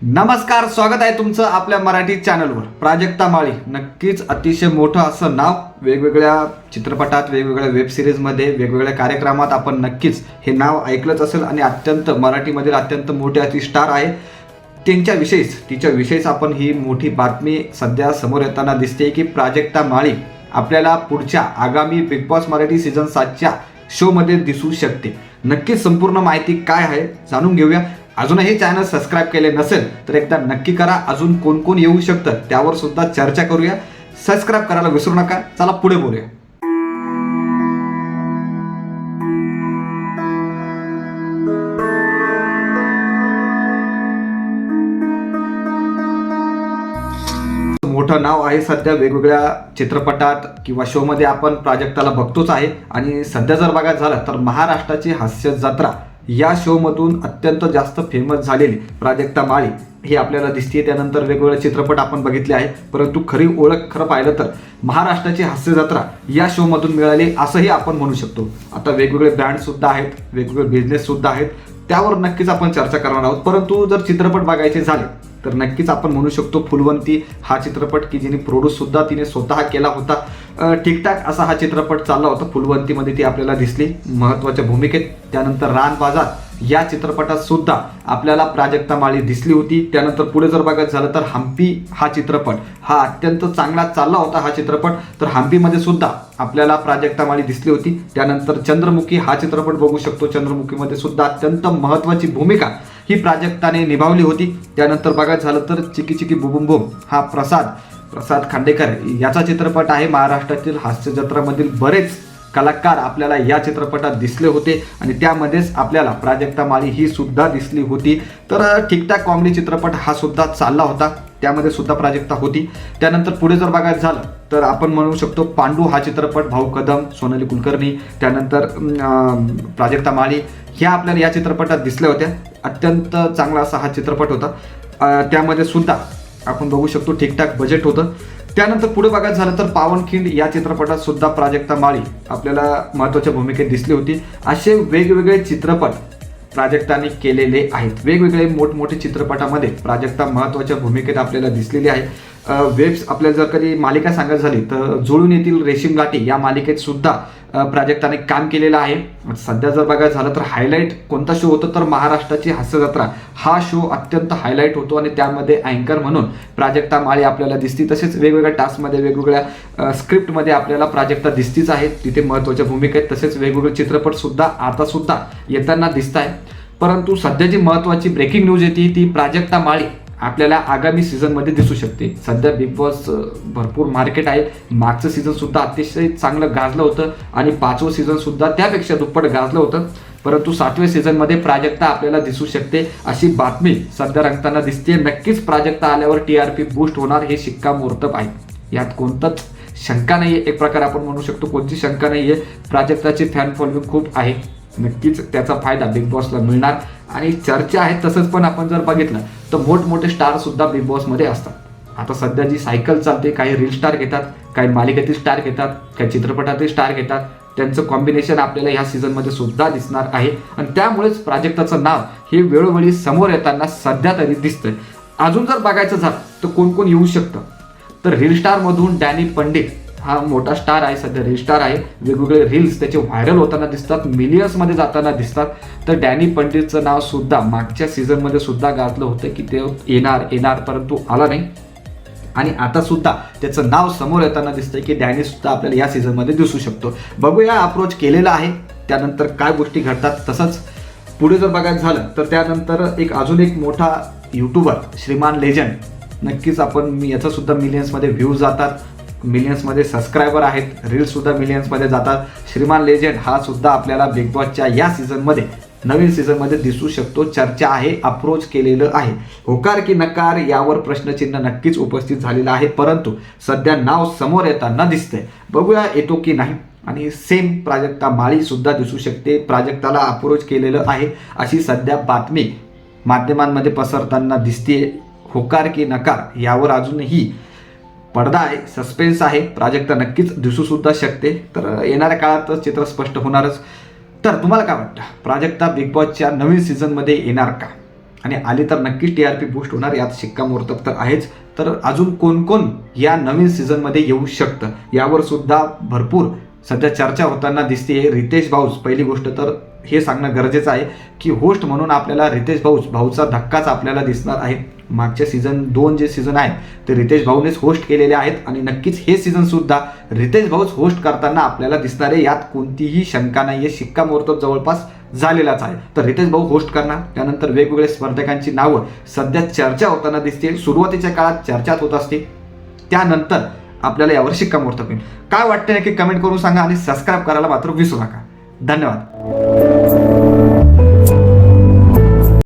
नमस्कार, स्वागत आहे तुमचं आपल्या मराठी चॅनलवर. प्राजक्ता माळी नक्कीच अतिशय मोठं असं नाव. वेगवेगळ्या चित्रपटात, वेगवेगळ्या वेब सिरीजमध्ये, वेगवेगळ्या कार्यक्रमात आपण नक्कीच हे नाव ऐकलंच असेल आणि अत्यंत मराठीमधील अत्यंत मोठी अशी स्टार आहे. तिच्याविषयीच आपण ही मोठी बातमी सध्या समोर येताना दिसते की प्राजक्ता माळी आपल्याला पुढच्या आगामी बिग बॉस मराठी सीझन 7च्या शोमध्ये दिसू शकते. नक्कीच संपूर्ण माहिती काय आहे जाणून घेऊया. अजूनही चॅनल सबस्क्राईब केले नसेल तर एकदा नक्की करा. अजून कोण कोण येऊ शकतं त्यावर सुद्धा चर्चा करूया. सबस्क्राईब करायला विसरू नका. चला पुढे बोलूया. मोठं नाव आहे सध्या वेगवेगळ्या चित्रपटात किंवा शोमध्ये आपण प्राजक्ताला बघतोच आहे. आणि सध्या जर बघायचं झालं तर महाराष्ट्राची हास्य जत्रा या शोमधून अत्यंत जास्त फेमस झालेली प्राजक्ता माळी ही आपल्याला दिसते. त्यानंतर वेगवेगळे चित्रपट आपण बघितले आहे, परंतु खरी ओळख खरं पाहिलं तर महाराष्ट्राची हास्य जत्रा या शोमधून मिळाली असंही आपण म्हणू शकतो. आता वेगवेगळे ब्रँड सुद्धा आहेत, वेगवेगळे बिझनेस सुद्धा आहेत, त्यावर नक्कीच आपण चर्चा करणार आहोत. परंतु जर चित्रपट बघायचे झाले तर नक्कीच आपण म्हणू शकतो फुलवंती हा चित्रपट की जिने प्रोड्यूस सुद्धा तिने स्वतः केला होता. ठीकठाक असा हा चित्रपट चालला होता. फुलवंतीमध्ये ती आपल्याला दिसली महत्त्वाच्या भूमिकेत. त्यानंतर रान बाजार या चित्रपटात सुद्धा आपल्याला प्राजक्ता माळी दिसली होती. त्यानंतर पुढे जर बघायचं झालं तर हम्पी हा चित्रपट हा अत्यंत चांगला चालला होता हा चित्रपट. तर हम्पीमध्ये सुद्धा आपल्याला प्राजक्ता माळी दिसली होती. त्यानंतर चंद्रमुखी हा चित्रपट बघू शकतो. चंद्रमुखीमध्ये सुद्धा अत्यंत महत्त्वाची भूमिका ही प्राजक्ताने निभावली होती. त्यानंतर बघायचं झालं तर चिकी चिकी बुबुम बुम हा प्रसाद खांडेकर याचा चित्रपट आहे. महाराष्ट्रातील हास्य जत्रामधील बरेच कलाकार आपल्याला या चित्रपटात दिसले होते आणि त्यामध्येच आपल्याला प्राजक्ता माळी ही सुद्धा दिसली होती. तर ठीकठाक कॉमेडी चित्रपट हा सुद्धा चालला होता, त्यामध्ये सुद्धा प्राजक्ता होती. त्यानंतर पुढे जर बघायचं झालं तर आपण म्हणू शकतो पांडू हा चित्रपट, भाऊ कदम, सोनाली कुलकर्णी, त्यानंतर प्राजक्ता माळी ह्या आपल्याला या चित्रपटात दिसल्या होत्या. अत्यंत चांगला असा हा चित्रपट होता. त्यामध्ये सुद्धा आपण बघू शकतो ठीकठाक बजेट होतं. त्यानंतर पुढे बघायचं झालं तर पावनखिंड या चित्रपटात सुद्धा प्राजक्ता माळी आपल्याला महत्त्वाच्या भूमिकेत दिसली होती. असे वेगवेगळे चित्रपट प्राजक्ताने केलेले आहेत. वेगवेगळे मोठमोठे चित्रपटामध्ये प्राजक्ता महत्त्वाच्या भूमिकेत आपल्याला दिसलेली आहे. आपल्याला जर कधी मालिका सांगायची झाली तर जुळून येथील रेशीम गाठी या मालिकेत सुद्धा प्राजक्ताने काम केलेलं आहे. सध्या जर बघायचं झालं तर हायलाईट कोणता शो होतो तर महाराष्ट्राची हास्य जत्रा हा शो अत्यंत हायलाईट होतो आणि त्यामध्ये अँकर म्हणून प्राजक्ता माळी आपल्याला दिसती. तसेच वेगवेगळ्या टास्कमध्ये, वेगवेगळ्या स्क्रिप्टमध्ये आपल्याला प्राजक्ता दिसतीच आहे. तिथे महत्त्वाच्या भूमिका आहेत. तसेच वेगवेगळे चित्रपट सुद्धा आता सुद्धा येताना दिसत आहे. परंतु सध्या जी महत्त्वाची ब्रेकिंग न्यूज येते ती प्राजक्ता माळी आपल्याला आगामी सीझनमध्ये दिसू शकते. सध्या बिग बॉस भरपूर मार्केट आहे. मागचं सीझन सुद्धा अतिशय चांगलं गाजलं होतं आणि 5वं सीझन सुद्धा त्यापेक्षा दुप्पट गाजलं होतं. परंतु 7व्या सीझनमध्ये प्राजक्ता आपल्याला दिसू शकते अशी बातमी सध्या रंगताना दिसते. नक्कीच प्राजक्ता आल्यावर TRP बूस्ट होणार हे शिक्कामोर्तब आहे. यात कोणतंच शंका नाही आहे. एक प्रकारे आपण म्हणू शकतो कोणती शंका नाही आहे. प्राजक्ताची फॅन फॉलोइंग खूप आहे. नक्कीच त्याचा फायदा बिग बॉसला मिळणार आणि चर्चा आहे. तसंच पण आपण जर बघितलं तर मोठमोठे स्टार सुद्धा बिग बॉसमध्ये असतात. आता सध्या जी सायकल चालते, काही रील स्टार घेतात, काही मालिकेतील स्टार घेतात, काही चित्रपटातील स्टार घेतात. त्यांचं कॉम्बिनेशन आपल्याला ह्या सीझनमध्ये सुद्धा दिसणार आहे आणि त्यामुळेच प्राजक्ताचं नाव हे वेळोवेळी समोर येताना सध्या तरी दिसतंय. अजून जर बघायचं झालं तर कोण कोण येऊ शकतं तर रील स्टारमधून डॅनी पंडित हा मोठा स्टार आहे. सध्या रील स्टार आहे. वेगवेगळे रील्स त्याचे व्हायरल होताना दिसतात, मिलियन्समध्ये जाताना दिसतात. तर डॅनी पंडितचं नाव सुद्धा मागच्या सीझनमध्ये सुद्धा गाजलं होतं की ते येणार परंतु आला नाही आणि आता सुद्धा त्याचं नाव समोर येताना दिसतंय की डॅनी सुद्धा आपल्याला या सीझनमध्ये दिसू शकतो. बघूया अप्रोच केलेला आहे त्यानंतर काय गोष्टी घडतात. तसंच पुढे जर बघायचं झालं तर त्यानंतर अजून एक मोठा यूट्यूबर श्रीमान लेजंड, नक्कीच आपण याचा सुद्धा मिलियन्समध्ये व्ह्यूज जातात, मिलियन्समध्ये सबस्क्रायबर आहेत, रील्ससुद्धा मिलियन्समध्ये जातात. श्रीमान लेजंड हा सुद्धा आपल्याला बिग बॉसच्या या सीझनमध्ये नवीन सीझनमध्ये दिसू शकतो. चर्चा आहे, अप्रोच केलेलं आहे. होकार की नकार यावर प्रश्नचिन्ह नक्कीच उपस्थित झालेलं आहे. परंतु सध्या नाव समोर येताना दिसतंय. बघूया येतो की नाही. आणि सेम प्राजक्ता माळी सुद्धा दिसू शकते. प्राजक्ताला अप्रोच केलेलं आहे अशी सध्या बातमी माध्यमांमध्ये पसरताना दिसते. होकार की नकार यावर अजूनही पडदा आहे, सस्पेन्स आहे. प्राजक्ता नक्कीच दिसू सुद्धा शकते. तर येणाऱ्या काळात चित्र स्पष्ट होणारच. तर तुम्हाला काय वाटतं, प्राजक्ता बिग बॉसच्या नवीन सीझनमध्ये येणार का? आणि आली तर नक्कीच TRP बूस्ट होणार, यात शिक्कामोर्तब तर आहेच. तर अजून कोण कोण या नवीन सीझनमध्ये येऊ शकतं यावर सुद्धा भरपूर सध्या चर्चा होताना दिसते. रितेश भाऊस, पहिली गोष्ट तर हे सांगणं गरजेचं आहे की होस्ट म्हणून आपल्याला रितेश भाऊचा धक्काच आपल्याला दिसणार आहे. मागचे सीझन 2 जे सीझन आहेत ते रितेश भाऊनेच होस्ट केलेले आहेत आणि नक्कीच हे सीझन सुद्धा रितेश भाऊच होस्ट करताना आपल्याला दिसणार आहे, यात कोणतीही शंका नाही आहे. शिक्कामोर्तब जवळपास झालेलाच आहे. तर रितेश भाऊ होस्ट करणार. त्यानंतर वेगवेगळ्या स्पर्धकांची नावं सध्या चर्चा होताना दिसते. सुरुवातीच्या काळात चर्चाच होत असते, त्यानंतर आपल्याला यावर शिक्कामोर्तब होईल. काय वाटतं नक्की कमेंट करून सांगा आणि सबस्क्राईब करायला मात्र विसरू नका. धन्यवाद.